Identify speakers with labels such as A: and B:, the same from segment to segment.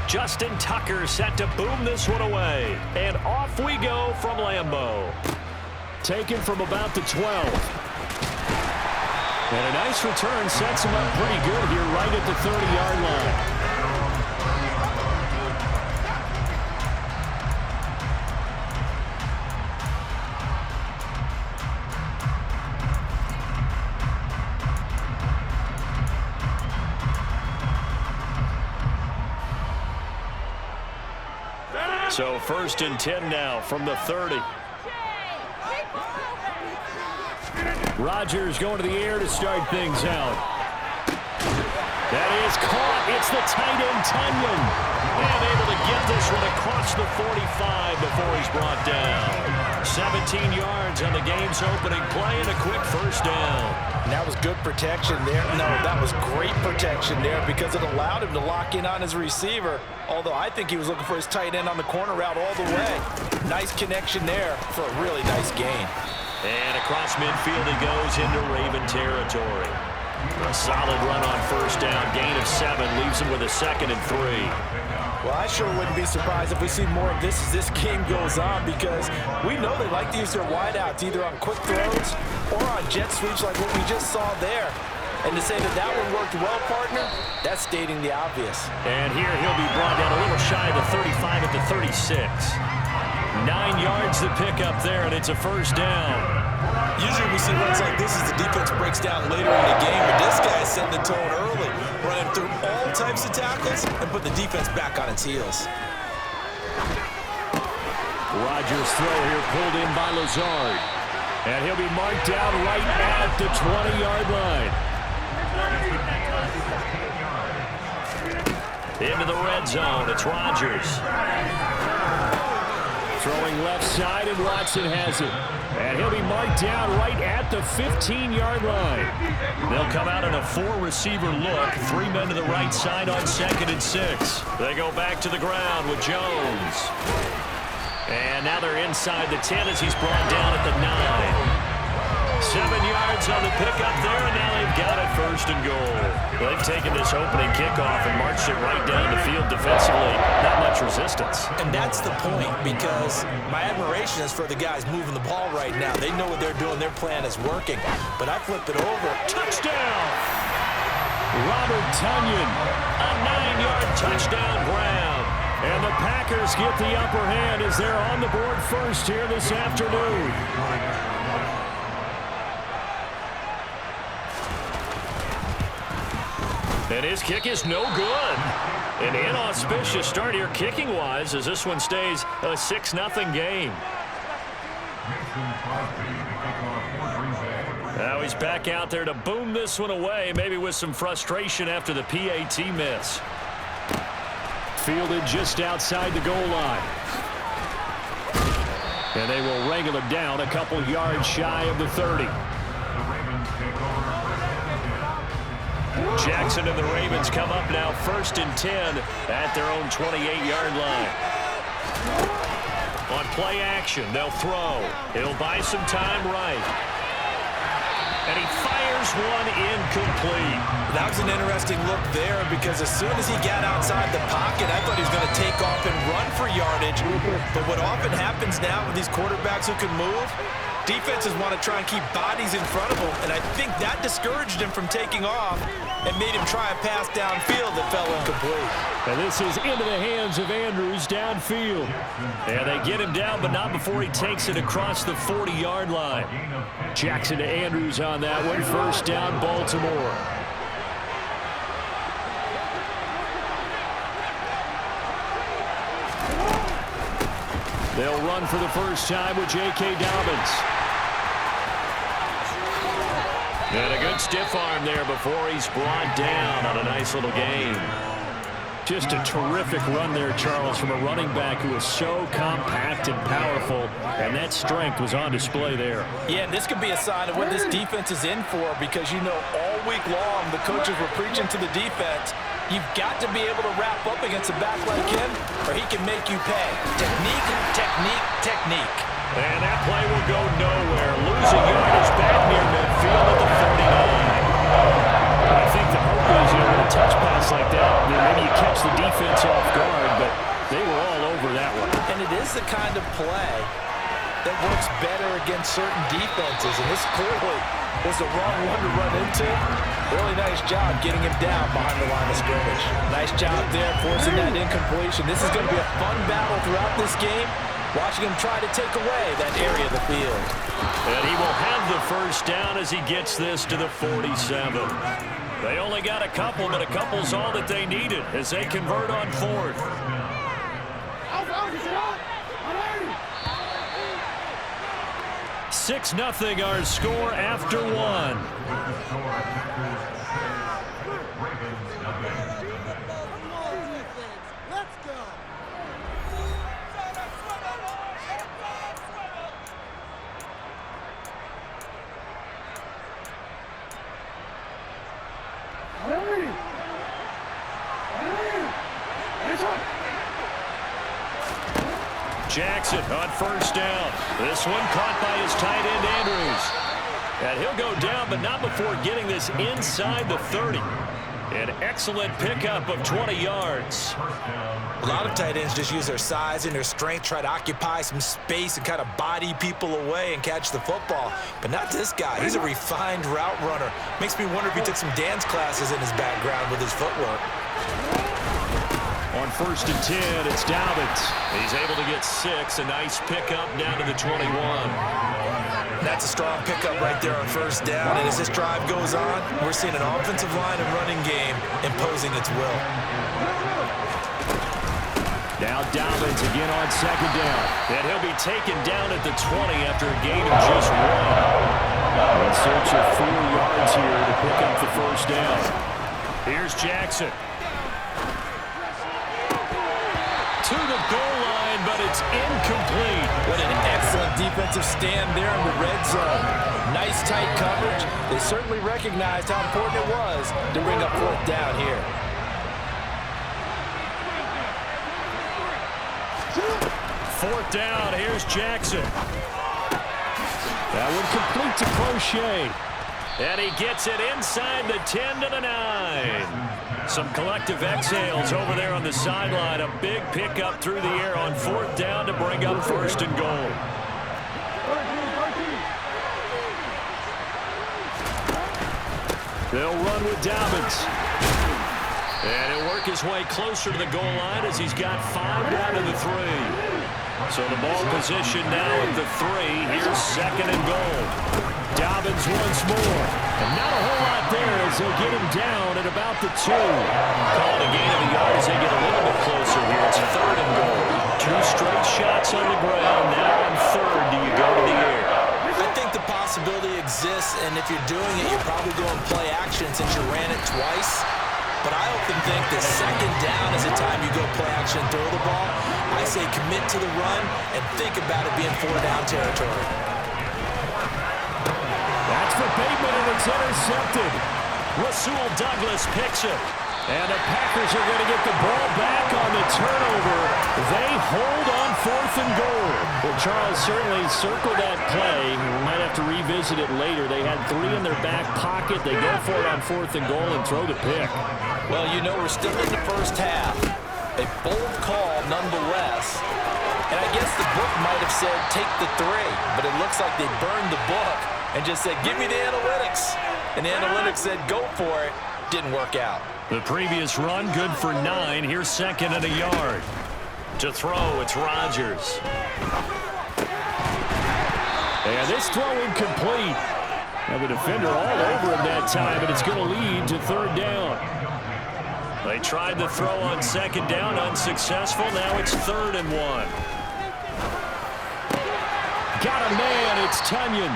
A: Justin Tucker set to boom this one away. And off we go from Lambeau. Taken from about the 12. And a nice return sets him up pretty good here right at the 30-yard line. So 1st and 10 now from the 30. Rodgers going to the air to start things out. That is caught. It's the tight end, Tunyon. And able to get this one across the 45 before he's brought down. 17 yards on the game's opening play and a quick first down.
B: And that was good protection there. No, that was great protection there because it allowed him to lock in on his receiver. Although I think he was looking for his tight end on the corner route all the way. Nice connection there for a really nice gain.
A: And across midfield he goes into Raven territory. A solid run on first down. Gain of 7 leaves him with a 2nd and 3.
B: Well, I sure wouldn't be surprised if we see more of this as this game goes on because we know they like to use their wideouts either on quick throws or on jet sweeps like what we just saw there. And to say that that one worked well, partner, that's stating the obvious.
A: And here he'll be brought down a little shy of the 35 at the 36. 9 yards to pick up there, and it's a first down.
C: Usually we see runs like this as the defense breaks down later in the game, but this guy is setting the tone early, running through all types of tackles and put the defense back on its heels.
A: Rodgers' throw here pulled in by Lazard. And he'll be marked down right at the 20-yard line. Into the red zone, it's Rodgers. Throwing left side, and Watson has it. And he'll be marked down right at the 15-yard line. They'll come out in a 4-receiver look. 3 men to the right side on 2nd and 6. They go back to the ground with Jones. And now they're inside the 10 as he's brought down at the 9. 7 yards on the pickup there, and now they've got it 1st and goal. They've taken this opening kickoff and marched it right down the field defensively. Not much resistance.
C: And that's the point, because my admiration is for the guys moving the ball right now. They know what they're doing. Their plan is working. But I flip it over.
A: Touchdown! Robert Tunyon, a 9-yard touchdown grab. And the Packers get the upper hand as they're on the board first here this afternoon. And his kick is no good. An inauspicious start here kicking-wise as this one stays a 6-0 game. Now he's back out there to boom this one away, maybe with some frustration after the PAT miss. Fielded just outside the goal line. And they will wrangle him down a couple yards shy of the 30. Jackson and the Ravens come up now 1st and 10 at their own 28-yard line. On play action, they'll throw. He'll buy some time right. And he fires one incomplete.
C: That was an interesting look there because as soon as he got outside the pocket, I thought he was going to take off and run for yardage. But what often happens now with these quarterbacks who can move, defenses want to try and keep bodies in front of him, and I think that discouraged him from taking off and made him try a pass downfield that fell incomplete.
A: And this is into the hands of Andrews downfield. And they get him down, but not before he takes it across the 40-yard line. Jackson to Andrews on that one. 1st down, Baltimore. They'll run for the first time with J.K. Dobbins. And a good stiff arm there before he's brought down on a nice little gain. Just a terrific run there, Charles, from a running back who is so compact and powerful, and that strength was on display there.
B: Yeah, and this could be a sign of what this defense is in for because, you know, all week long the coaches were preaching to the defense, you've got to be able to wrap up against a back like him or he can make you pay. Technique, technique, technique.
A: And that play will go nowhere. Losing yardage back near midfield at the 49. I think the hope is, with a touch pass like that, maybe you catch the defense off guard.
B: is the kind of play that works better against certain defenses, and this clearly was the wrong one to run into. Really nice job getting him down behind the line of scrimmage. Nice job there forcing that incompletion. This is going to be a fun battle throughout this game, watching him try to take away that area of the field.
A: And he will have the first down as he gets this to the 47. They only got a couple, but a couple's all that they needed as they convert on fourth. 6-0 our score after one. Jackson on first down. This one caught by his tight end, Andrews. And he'll go down, but not before getting this inside the 30. An excellent pickup of 20 yards.
C: A lot of tight ends just use their size and their strength, try to occupy some space and kind of body people away and catch the football. But not this guy. He's a refined route runner. Makes me wonder if he took some dance classes in his background with his footwork.
A: On first and 10, it's Dobbins. He's able to get 6. A nice pickup down to the 21.
C: That's a strong pickup right there on first down. And as this drive goes on, we're seeing an offensive line and running game imposing its will.
A: Now Dobbins again on second down. And he'll be taken down at the 20 after a gain of just 1. In search of 4 yards here to pick up the first down. Here's Jackson. To the goal line, but it's incomplete.
B: What an excellent defensive stand there in the red zone. Nice tight coverage. They certainly recognized how important it was to bring up fourth down here.
A: Fourth down, here's Jackson. That one complete to Crochet. And he gets it inside the 10 to the 9. Some collective exhales over there on the sideline. A big pickup through the air on fourth down to bring up first and goal. They'll run with Dobbins. And he'll work his way closer to the goal line as he's got 5 down to the 3. So the ball position now at the 3. Here's second and goal. Dobbins once more. And not a whole lot there as they'll get him down at about the 2. Calling a gain of a yard as they get a little bit closer here. It's third and goal. 2 straight shots on the ground. Now on third, do you go to the air?
C: I think the possibility exists, and if you're doing it, you're probably going play action since you ran it twice. But I often think that second down is the time you go play action and throw the ball. I say commit to the run and think about it being 4 down territory.
A: That's for Bateman, and it's intercepted. Rasul Douglas picks it. And the Packers are going to get the ball back on the turnover. They hold on fourth and goal. Well, Charles certainly circled that play. We might have to revisit it later. They had 3 in their back pocket. They go for it on fourth and goal and throw the pick.
B: Well, you know, we're still in the first half. A bold call nonetheless. And I guess the book might have said take the 3, but it looks like they burned the book and just said, give me the analytics. And the analytics said, go for it. Didn't work out.
A: The previous run, good for 9. Here's second and a yard. To throw, it's Rodgers. And this throw incomplete. Now the defender all over him that time, but it's going to lead to third down. They tried the throw on second down, unsuccessful. Now it's third and 1. Got a man, it's Tunyon.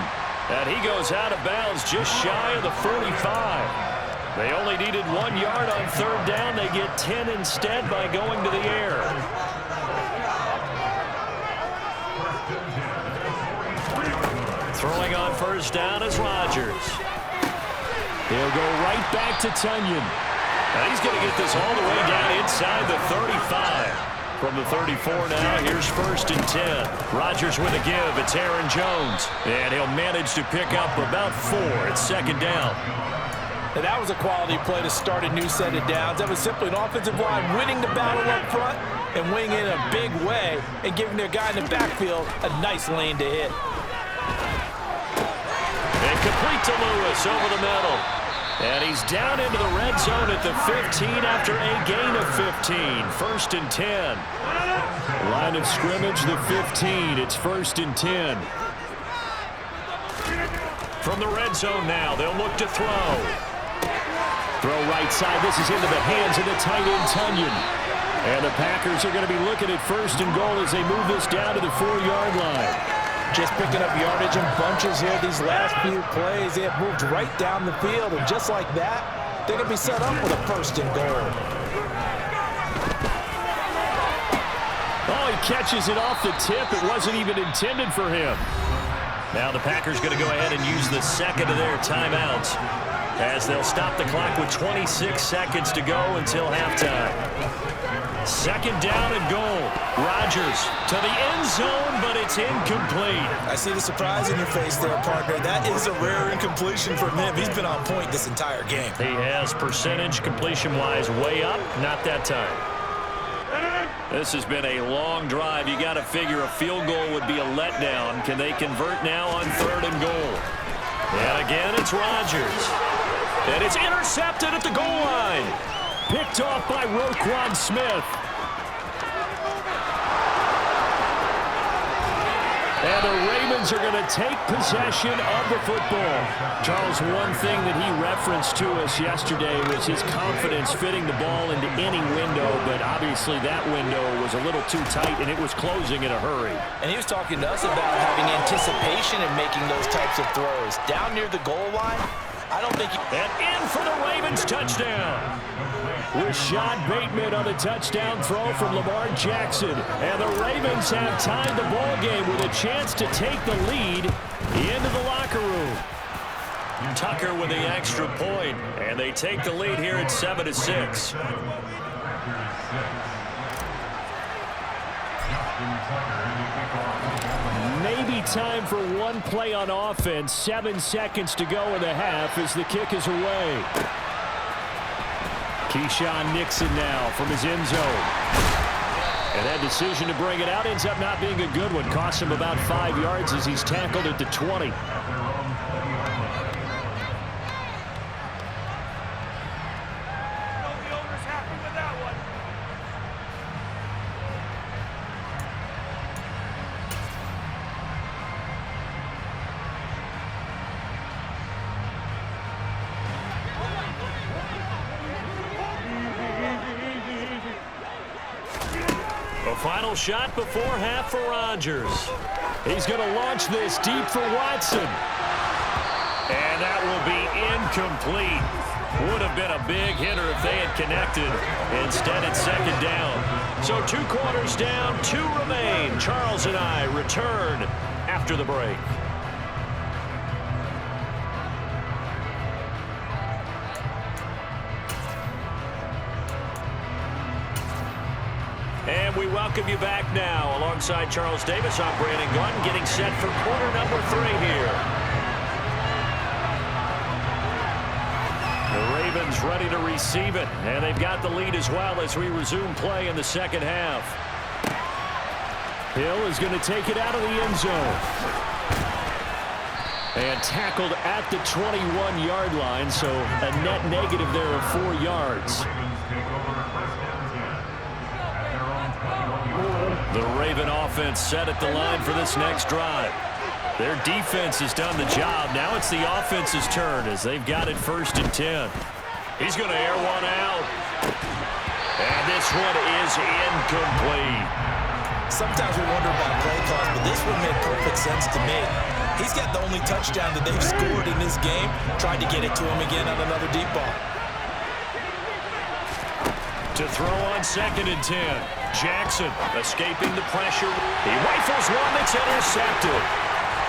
A: And he goes out of bounds just shy of the 45. They only needed 1 yard on third down. They get 10 instead by going to the air. Throwing on first down is Rodgers. He'll go right back to Tunyon. And he's going to get this all the way down inside the 35. From the 34 now, here's first and 10. Rodgers with a give. It's Aaron Jones. And he'll manage to pick up about 4 at second down.
B: And that was a quality play to start a new set of downs. That was simply an offensive line winning the battle up front and winning it in a big way and giving their guy in the backfield a nice lane to hit.
A: And complete to Lewis over the middle. And he's down into the red zone at the 15 after a gain of 15. 1st and 10. Line of scrimmage, the 15. It's 1st and 10. From the red zone now, they'll look to throw. Throw right side. This is into the hands of the tight end, Tunyon. And the Packers are going to be looking at 1st and goal as they move this down to the 4-yard line.
B: Just picking up yardage in bunches here these last few plays. They have moved right down the field, and just like that, they're going to be set up with a 1st and goal.
A: Oh, he catches it off the tip. It wasn't even intended for him. Now the Packers going to go ahead and use the second of their timeouts as they'll stop the clock with 26 seconds to go until halftime. 2nd down and goal. Rodgers to the end zone, but it's incomplete.
C: I see the surprise in your face there, partner. That is a rare incompletion from him. He's been on point this entire game.
A: He has percentage completion-wise way up. Not that time. This has been a long drive. You got to figure a field goal would be a letdown. Can they convert now on 3rd and goal? And again, it's Rodgers. And it's intercepted at the goal line. Picked off by Roquan Smith. And the Ravens are going to take possession of the football. Charles, one thing that he referenced to us yesterday was his confidence fitting the ball into any window, but obviously that window was a little too tight, and it was closing in a hurry.
B: And he was talking to us about having anticipation in making those types of throws. Down near the goal line, I don't think...
A: And in for the Ravens touchdown. Rashad Bateman on the touchdown throw from Lamar Jackson. And the Ravens have tied the ball game with a chance to take the lead into the locker room. Tucker with the extra point, and they take the lead here at 7-6. Maybe time for one play on offense. 7 seconds to go in the half as the kick is away. Keyshawn Nixon now from his end zone. And that decision to bring it out ends up not being a good one. Costs him about 5 yards as he's tackled at the 20. Final shot before half for Rodgers. He's going to launch this deep for Watson. And that will be incomplete. Would have been a big hitter if they had connected. Instead, it's 2nd down. So 2 quarters down, 2 remain. Charles and I return after the break. And we welcome you back now. Alongside Charles Davis, I'm Brandon Gunn, getting set for quarter number 3 here. The Ravens ready to receive it, and they've got the lead as well as we resume play in the 2nd half. Hill is going to take it out of the end zone. And tackled at the 21-yard line, so a net negative there of 4 yards. The Raven offense set at the line for this next drive. Their defense has done the job. Now it's the offense's turn as they've got it 1st and 10. He's going to air one out. And this one is incomplete.
C: Sometimes we wonder about play calls, but this one made perfect sense to me. He's got the only touchdown that they've scored in this game. Tried to get it to him again on another deep ball.
A: To throw on 2nd and 10. Jackson escaping the pressure. He rifles one that's intercepted.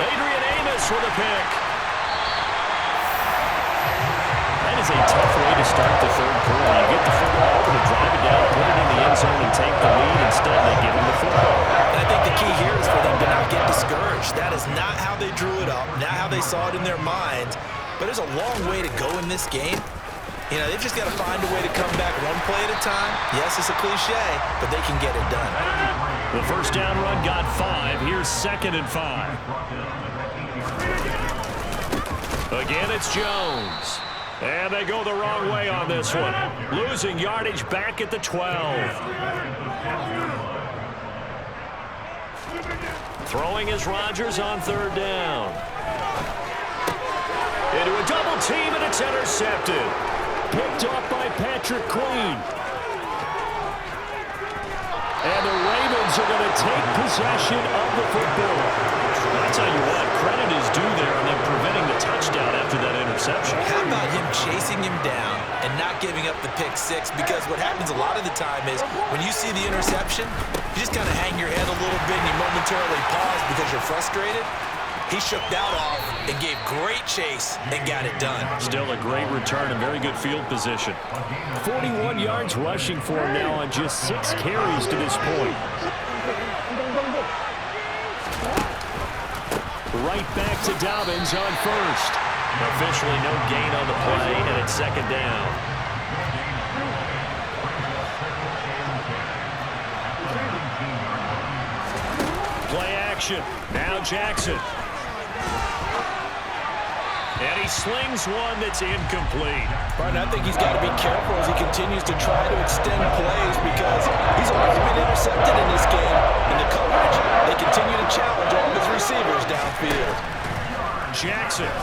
A: Adrian Amos with a pick. That is a tough way to start the 3rd quarter. You get the football over to drive it down, put it in the end zone, and take the lead. Instead, they give him the football.
C: And I think the key here is for them to not get discouraged. That is not how they drew it up, not how they saw it in their minds. But but there's a long way to go in this game. You know, they've just got to find a way to come back one play at a time. Yes, it's a cliche, but they can get it done.
A: The first down run got 5. Here's 2nd and 5. Again, it's Jones. And they go the wrong way on this one. Losing yardage back at the 12. Throwing is Rodgers on 3rd down. Into a double team, and it's intercepted. Picked off by Patrick Queen. And the Ravens are going to take possession of the football. I'll tell you what, credit is due there on them preventing the touchdown after that interception.
C: How about him chasing him down and not giving up the pick 6? Because what happens a lot of the time is when you see the interception, you just kind of hang your head a little bit and you momentarily pause because you're frustrated. He shook that off and gave great chase and got it done.
A: Still a great return and very good field position. 41 yards rushing for him now on just 6 carries to this point. Right back to Dobbins on 1st. Officially no gain on the play, and it's 2nd down. Play action. Now Jackson. And he slings one that's incomplete.
B: Martin, I think he's got to be careful as he continues to try to extend plays because he's already been intercepted in this game. In the coverage, they continue to challenge all of his receivers downfield.
A: Jackson.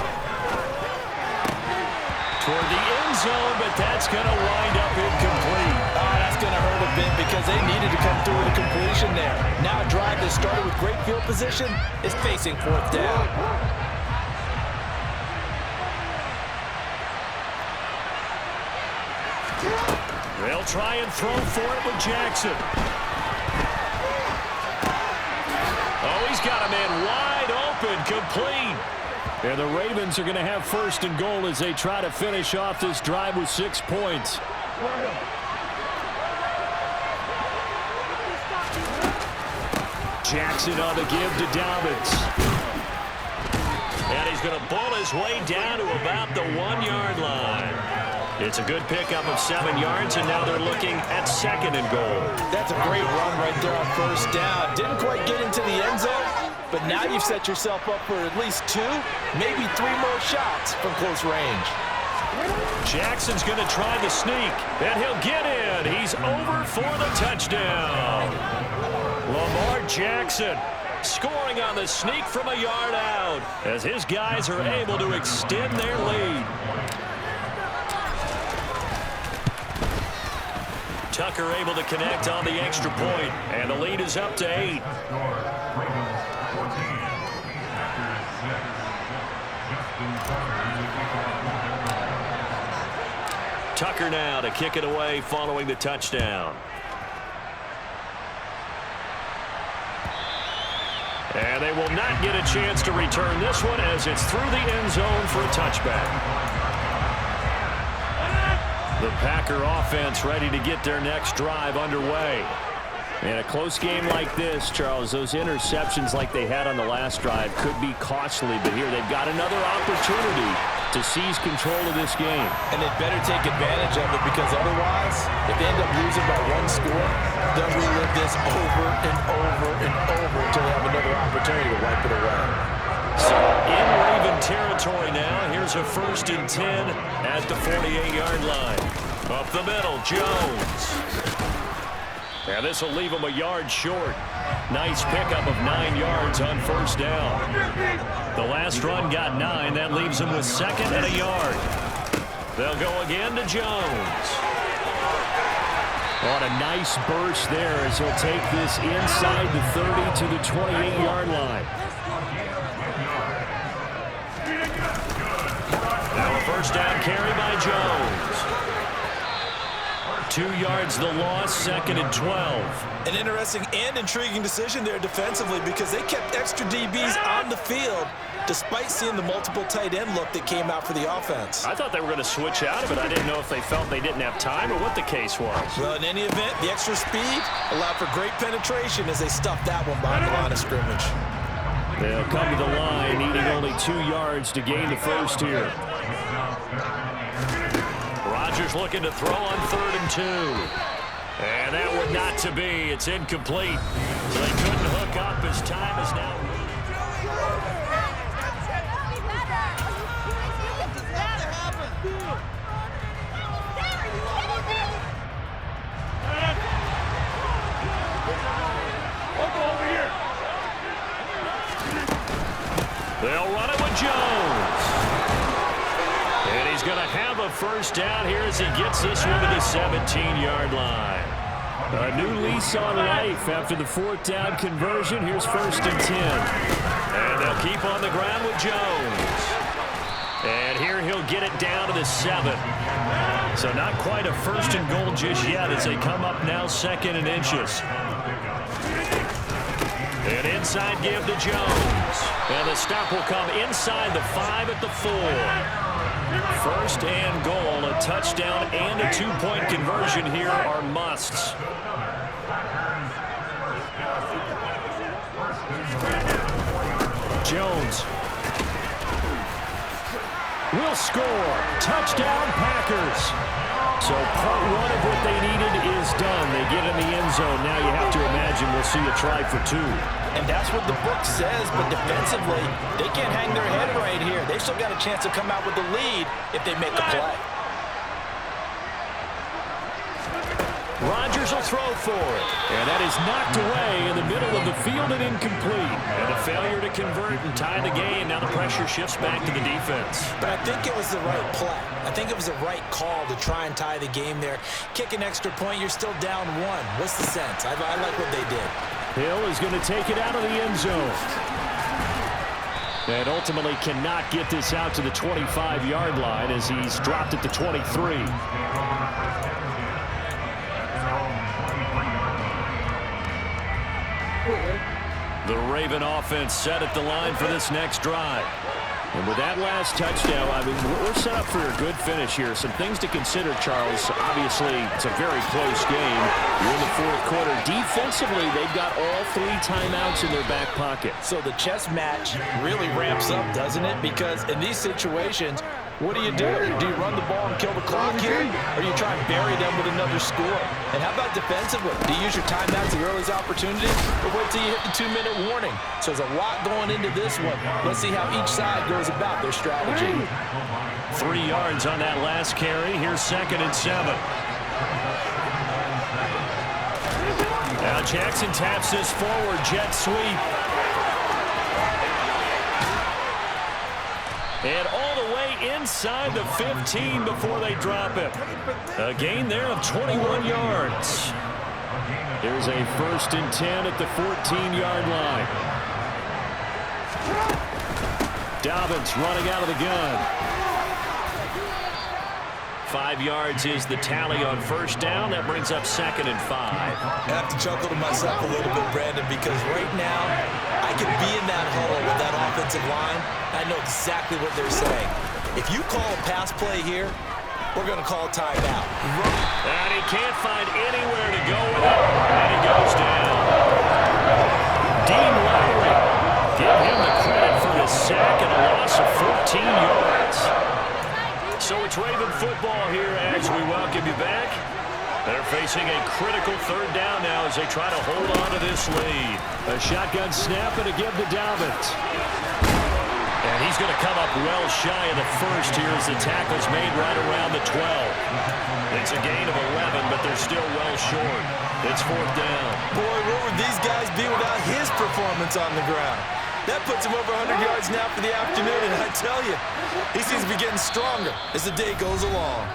A: Toward the end zone, but that's going to wind up incomplete.
B: Oh, that's going to hurt a bit because they needed to come through with a completion there. Now a drive that started with great field position is facing 4th down.
A: They'll try and throw for it with Jackson. Oh, he's got a man wide open, complete. And the Ravens are going to have 1st and goal as they try to finish off this drive with 6 points. Jackson on the give to Dobbins. And he's going to bull his way down to about the 1-yard line. It's a good pickup of 7 yards, and now they're looking at 2nd and goal.
B: That's a great run right there on 1st down. Didn't quite get into the end zone, but now you've set yourself up for at least 2, maybe 3 more shots from close range.
A: Jackson's going to try the sneak, and he'll get in. He's over for the touchdown. Lamar Jackson scoring on the sneak from a yard out as his guys are able to extend their lead. Tucker able to connect on the extra point, and the lead is up to 8. Tucker now to kick it away following the touchdown. And they will not get a chance to return this one as it's through the end zone for a touchback. The Packer offense ready to get their next drive underway. In a close game like this, Charles, those interceptions like they had on the last drive could be costly, but here they've got another opportunity to seize control of this game.
B: And they better take advantage of it because otherwise, if they end up losing by 1 score, they'll relive this over and over and over until they have another opportunity to wipe it away.
A: So in Raven territory now, here's a 1st and 10 at the 48-yard line. Up the middle, Jones. And this will leave him a yard short. Nice pickup of 9 yards on 1st down. The last run got 9. That leaves him with 2nd and a yard. They'll go again to Jones. On a nice burst there as he'll take this inside the 30 to the 28-yard line. Now a 1st down carry by Jones. 2 yards the loss, 2nd and 12.
C: An interesting and intriguing decision there defensively because they kept extra DBs on the field despite seeing the multiple tight end look that came out for the offense.
A: I thought they were going to switch out of it. I didn't know if they felt they didn't have time or what the case was.
C: Well, in any event, the extra speed allowed for great penetration as they stuffed that one behind the line of scrimmage.
A: They'll come to the line, needing only 2 yards to gain the 1st here. Rodgers looking to throw on 3rd and 2. And that one not to be. It's incomplete. So they couldn't hook up. His time is now. They'll run it with Jones. And he's going to have a first down here as he gets this one to the 17-yard line. A new lease on life after the 4th down conversion. Here's 1st and 10. And they'll keep on the ground with Jones. And here he'll get it down to the 7. So not quite a 1st and goal just yet as they come up now 2nd and inches. An inside give to Jones. And the stop will come inside the 5 at the 4. 1st and goal, a touchdown and a 2-point conversion here are musts. Jones will score. Touchdown, Packers. So part 1 of what they needed is done. They get in the end zone. Now you have to imagine we'll see a try for 2.
B: And that's what the book says, but defensively, they can't hang their head right here. They still got a chance to come out with the lead if they make a play.
A: Rodgers will throw for it. And that is knocked away in the middle of the field and incomplete. And a failure to convert and tie the game. Now the pressure shifts back to the defense.
B: But I think it was the right play. I think it was the right call to try and tie the game there. Kick an extra point, you're still down 1. What's the sense? I like what they did.
A: Hill is going to take it out of the end zone. And ultimately cannot get this out to the 25-yard line as he's dropped at the 23. The Raven offense set at the line for this next drive. And with that last touchdown, I mean, we're set up for a good finish here. Some things to consider, Charles. Obviously, it's a very close game. We're in the 4th quarter. Defensively, they've got all 3 timeouts in their back pocket.
B: So the chess match really ramps up, doesn't it? Because in these situations, what do? Do you run the ball and kill the clock here? Or do you try and bury them with another score? And how about defensively? Do you use your timeouts at the earliest opportunity? Or wait till you hit the 2-minute warning? So there's a lot going into this one. Let's see how each side goes about their strategy.
A: 3 yards on that last carry. Here's 2nd and 7. Now Jackson taps this forward jet sweep. And all the way inside the 15 before they drop it. A gain there of 21 yards. Here's a 1st and 10 at the 14-yard line. Dobbins running out of the gun. 5 yards is the tally on 1st down. That brings up 2nd and 5.
B: I have to chuckle to myself a little bit, Brandon, because right now I could be in that huddle with that offensive line. I know exactly what they're saying. If you call a pass play here, we're going to call a timeout.
A: And he can't find anywhere to go with it. And he goes down. Dean Lowry, give him the credit for the sack and a loss of 14 yards. So it's Raven football here as we welcome you back. They're facing a critical 3rd down now as they try to hold on to this lead. A shotgun snap and a give to Dobbins. And he's going to come up well shy of the 1st here as the tackle's made right around the 12. It's a gain of 11, but they're still well short. It's 4th down.
B: Boy, what would these guys be without his performance on the ground? That puts him over 100 yards now for the afternoon, and I tell you, he seems to be getting stronger as the day goes along.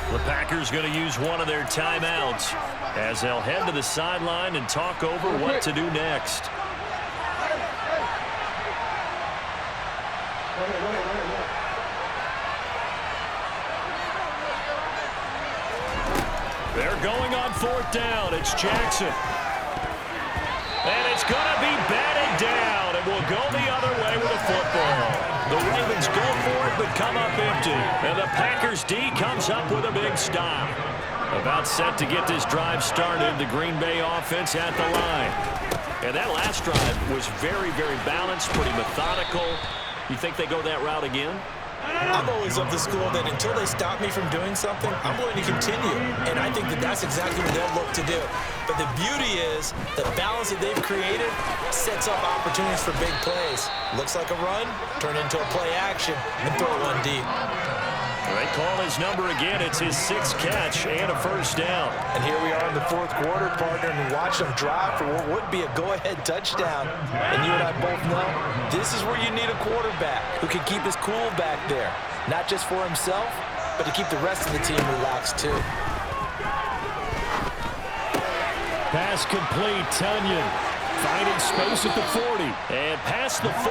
A: The Packers going to use one of their timeouts as they'll head to the sideline and talk over what to do next. They're going on 4th down. It's Jackson. And it's going to be batted down. It will go the other way with the football. The Ravens go for it, but come up empty. And the Packers D comes up with a big stop. About set to get this drive started, the Green Bay offense at the line. And that last drive was very, very balanced, pretty methodical. You think they go that route again?
C: I'm always of the school that until they stop me from doing something, I'm going to continue. And I think that that's exactly what they'll look to do. But the beauty is the balance that they've created sets up opportunities for big plays. Looks like a run, turn into a play action, and throw one deep.
A: They call his number again. It's his 6th catch and a first down.
B: And here we are in the 4th quarter, partner, and watch them drive for what would be a go-ahead touchdown. And you and I both know this is where you need a quarterback who can keep his cool back there, not just for himself, but to keep the rest of the team relaxed too.
A: Pass complete. Tunyon finding space at the 40 and past the 40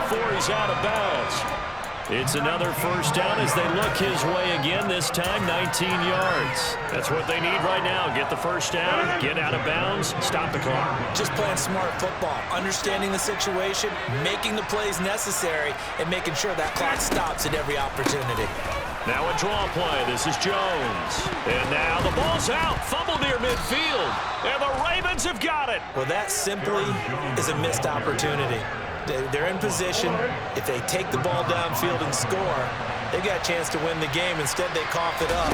A: before he's out of bounds. It's another first down as they look his way again, this time 19 yards. That's what they need right now. Get the first down, get out of bounds, stop the clock.
C: Just playing smart football, understanding the situation, making the plays necessary, and making sure that clock stops at every opportunity.
A: Now a draw play. This is Jones. And now the ball's out. Fumble near midfield. And the Ravens have got it.
C: Well, that simply is a missed opportunity. They're in position. If they take the ball downfield and score, they've got a chance to win the game. Instead, they cough it up.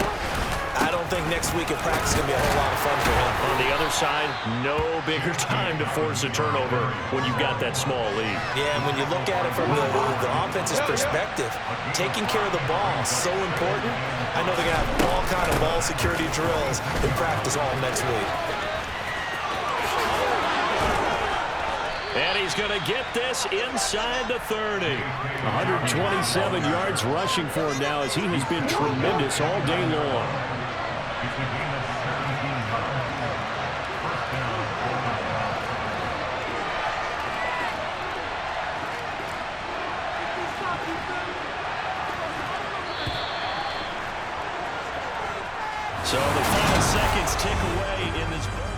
C: I don't think next week at practice is going to be a whole lot of fun for him.
A: On the other side, no bigger time to force a turnover when you've got that small lead.
C: Yeah, and when you look at it from the offense's perspective, taking care of the ball is so important. I know they're going to have all kind of ball security drills in practice all next week.
A: And he's going to get this inside the 30. 127 yards rushing for him now as he has been tremendous all day long. So the final seconds tick away in this.